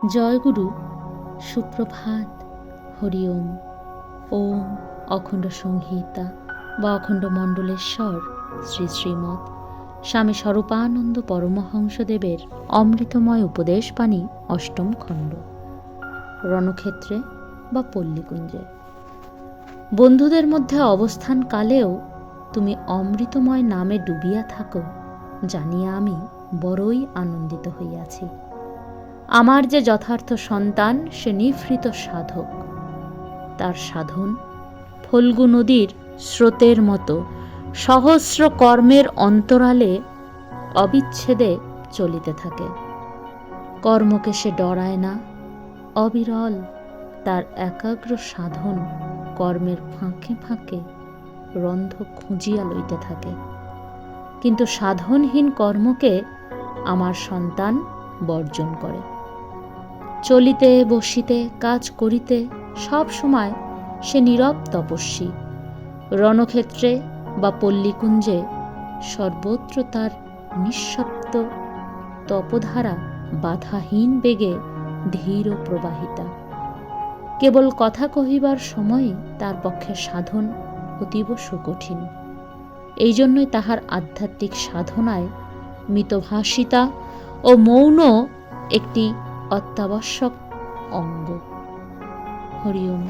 জয়গুরু, সুপ্রভাত, হরি ওম। ওম অখণ্ড সংহিতা বা অখণ্ড মণ্ডলেশ্বর শ্রী শ্রীমৎ স্বামী স্বরূপানন্দ পরমহংসদেবের অমৃতময় উপদেশবাণী অষ্টম খণ্ড। রণক্ষেত্রে বা পল্লীকুঞ্জে। বন্ধুদের মধ্যে অবস্থান কালেও তুমি অমৃতময় নামে ডুবিয়া থাকো জানিয়া আমি বড়ই আনন্দিত হইয়াছি। আমার যে যথার্থ সন্তান সে নিভৃত সাধক, তার সাধন ফল্গু নদীর স্রোতের মতো সহস্র কর্মের অন্তরালে অবিচ্ছেদে চলিতে থাকে। কর্মকে সে ডরায় না, অবিরল তার একাগ্র সাধন কর্মের ফাঁকে ফাঁকে রন্ধ খুঁজিয়া লইতে থাকে। কিন্তু সাধনহীন কর্মকে আমার সন্তান বর্জন করে। চলিতে বসিতে কাজ করিতে সব সময় সে নীরব তপস্বী। রণক্ষেত্রে বা পল্লীকুঞ্জে সর্বত্র তার নিঃশব্দ তপধারা বাধাহীন বেগে ধীর প্রবাহিতা। কেবল কথা কহিবার সময়ই তার পক্ষে সাধন অতীব সুকঠিন। এই জন্যই তাহার আধ্যাত্মিক সাধনায় মিতভাষিতা ও মৌন একটি অত্যাবশ্যক অঙ্গ। হরি ওম।